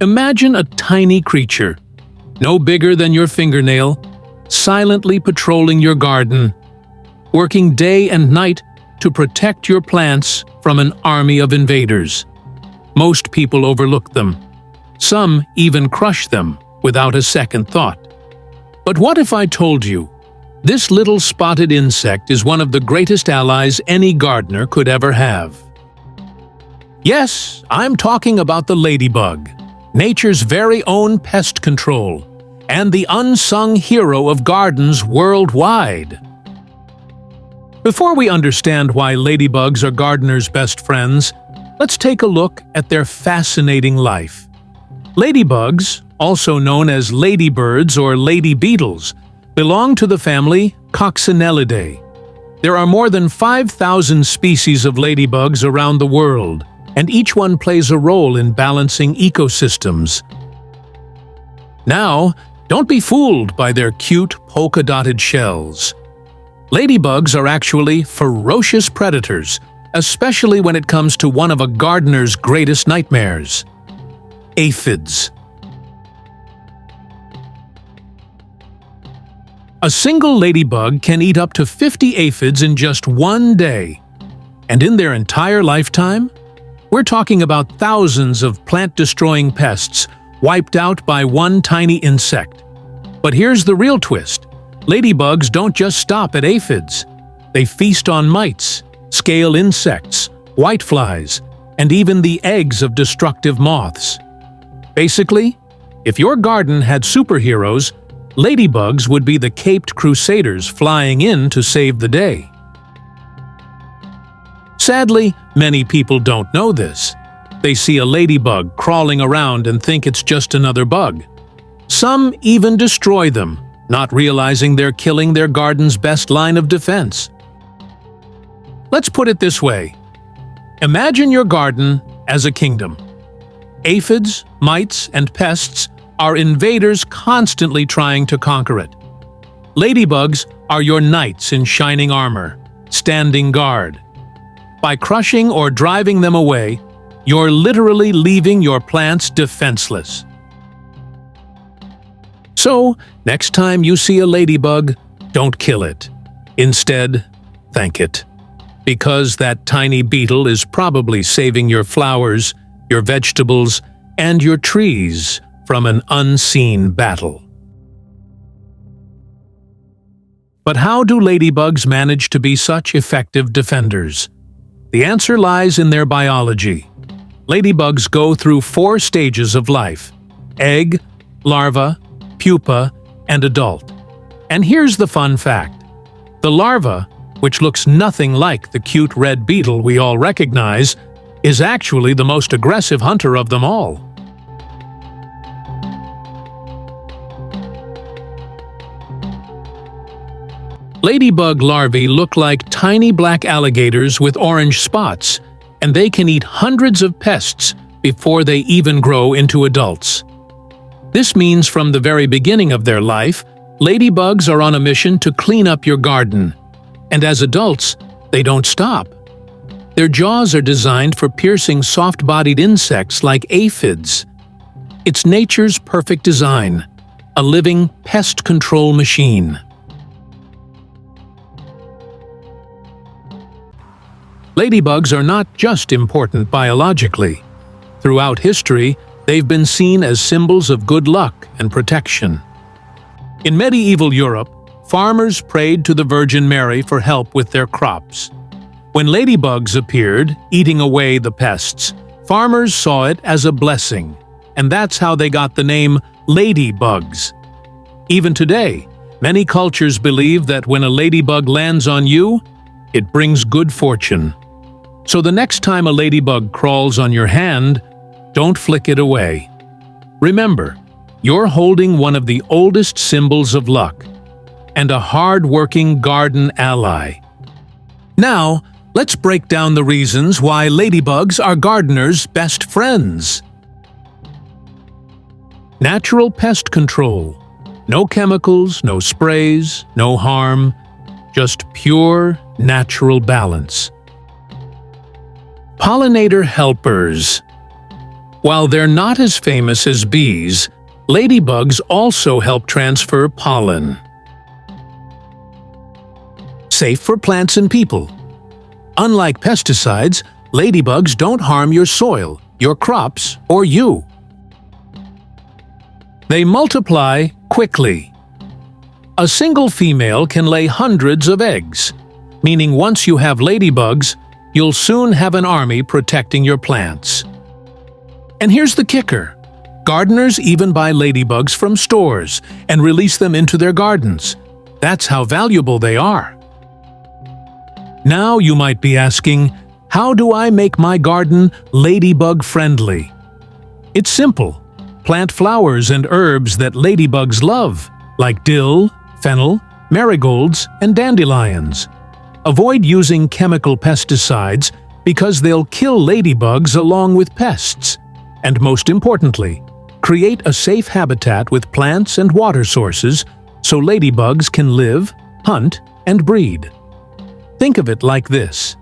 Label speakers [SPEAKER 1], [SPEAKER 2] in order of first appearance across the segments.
[SPEAKER 1] Imagine a tiny creature, no bigger than your fingernail, silently patrolling your garden, working day and night to protect your plants from an army of invaders. Most people overlook them. Some even crush them without a second thought. But what if I told you this little spotted insect is one of the greatest allies any gardener could ever have? Yes, I'm talking about the ladybug, nature's very own pest control, and the unsung hero of gardens worldwide. Before we understand why ladybugs are gardeners' best friends, let's take a look at their fascinating life. Ladybugs, also known as ladybirds or lady beetles, belong to the family Coccinellidae. There are more than 5,000 species of ladybugs around the world, and each one plays a role in balancing ecosystems. Now, don't be fooled by their cute polka-dotted shells. Ladybugs are actually ferocious predators, especially when it comes to one of a gardener's greatest nightmares: aphids. A single ladybug can eat up to 50 aphids in just one day. And in their entire lifetime, we're talking about thousands of plant-destroying pests wiped out by one tiny insect. But here's the real twist. Ladybugs don't just stop at aphids. They feast on mites, scale insects, whiteflies, and even the eggs of destructive moths. Basically, if your garden had superheroes, ladybugs would be the caped crusaders flying in to save the day. Sadly, many people don't know this. They see a ladybug crawling around and think it's just another bug. Some even destroy them, not realizing they're killing their garden's best line of defense. Let's put it this way. Imagine your garden as a kingdom. Aphids, mites, and pests are invaders constantly trying to conquer it. Ladybugs are your knights in shining armor, standing guard. By crushing or driving them away, you're literally leaving your plants defenseless. So, next time you see a ladybug, don't kill it. Instead, thank it. Because that tiny beetle is probably saving your flowers, your vegetables, and your trees from an unseen battle. But how do ladybugs manage to be such effective defenders? The answer lies in their biology. Ladybugs go through 4 stages of life: egg, larva, pupa, and adult. And here's the fun fact. The larva, which looks nothing like the cute red beetle we all recognize, is actually the most aggressive hunter of them all. Ladybug larvae look like tiny black alligators with orange spots, and they can eat hundreds of pests before they even grow into adults. This means from the very beginning of their life, ladybugs are on a mission to clean up your garden. And as adults, they don't stop. Their jaws are designed for piercing soft-bodied insects like aphids. It's nature's perfect design, a living pest control machine. Ladybugs are not just important biologically. Throughout history, they've been seen as symbols of good luck and protection. In medieval Europe, farmers prayed to the Virgin Mary for help with their crops. When ladybugs appeared, eating away the pests, farmers saw it as a blessing, and that's how they got the name ladybugs. Even today, many cultures believe that when a ladybug lands on you, it brings good fortune. So the next time a ladybug crawls on your hand, don't flick it away. Remember, you're holding one of the oldest symbols of luck, and a hard-working garden ally. Now, let's break down the reasons why ladybugs are gardeners' best friends. Natural pest control. No chemicals, no sprays, no harm, just pure, natural balance. Pollinator helpers. While they're not as famous as bees, ladybugs also help transfer pollen. Safe for plants and people. Unlike pesticides, ladybugs don't harm your soil, your crops, or you. They multiply quickly. A single female can lay hundreds of eggs, meaning once you have ladybugs, you'll soon have an army protecting your plants. And here's the kicker. Gardeners even buy ladybugs from stores and release them into their gardens. That's how valuable they are. Now you might be asking, how do I make my garden ladybug-friendly? It's simple. Plant flowers and herbs that ladybugs love, like dill, fennel, marigolds, and dandelions. Avoid using chemical pesticides because they'll kill ladybugs along with pests. And most importantly, create a safe habitat with plants and water sources so ladybugs can live, hunt, and breed. Think of it like this.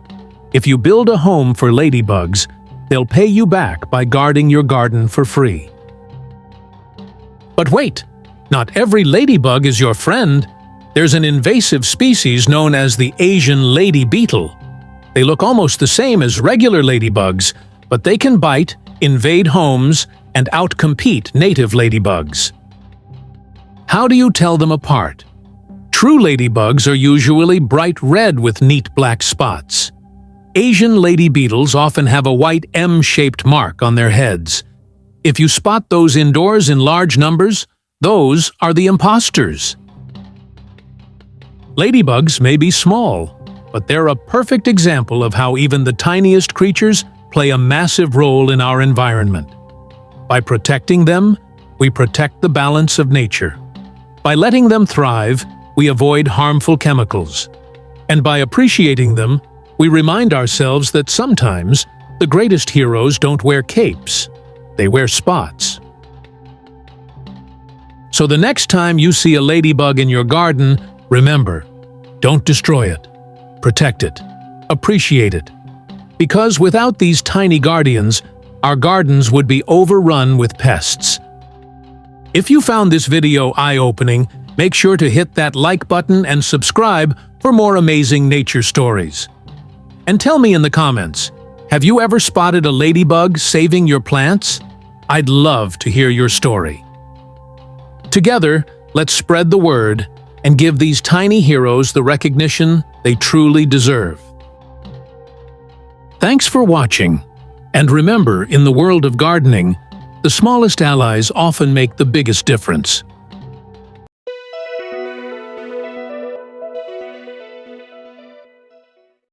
[SPEAKER 1] If you build a home for ladybugs, they'll pay you back by guarding your garden for free. But wait, not every ladybug is your friend. There's an invasive species known as the Asian lady beetle. They look almost the same as regular ladybugs, but they can bite, invade homes, and outcompete native ladybugs. How do you tell them apart? True ladybugs are usually bright red with neat black spots. Asian lady beetles often have a white M-shaped mark on their heads. If you spot those indoors in large numbers, those are the imposters. Ladybugs may be small, but they're a perfect example of how even the tiniest creatures play a massive role in our environment. By protecting them, we protect the balance of nature. By letting them thrive, we avoid harmful chemicals. And by appreciating them, we remind ourselves that sometimes the greatest heroes don't wear capes, they wear spots. So the next time you see a ladybug in your garden, remember, don't destroy it. Protect it. Appreciate it. Because without these tiny guardians, our gardens would be overrun with pests. If you found this video eye-opening, make sure to hit that like button and subscribe for more amazing nature stories. And tell me in the comments, have you ever spotted a ladybug saving your plants? I'd love to hear your story. Together, let's spread the word and give these tiny heroes the recognition they truly deserve. Thanks for watching. And remember, in the world of gardening, the smallest allies often make the biggest difference.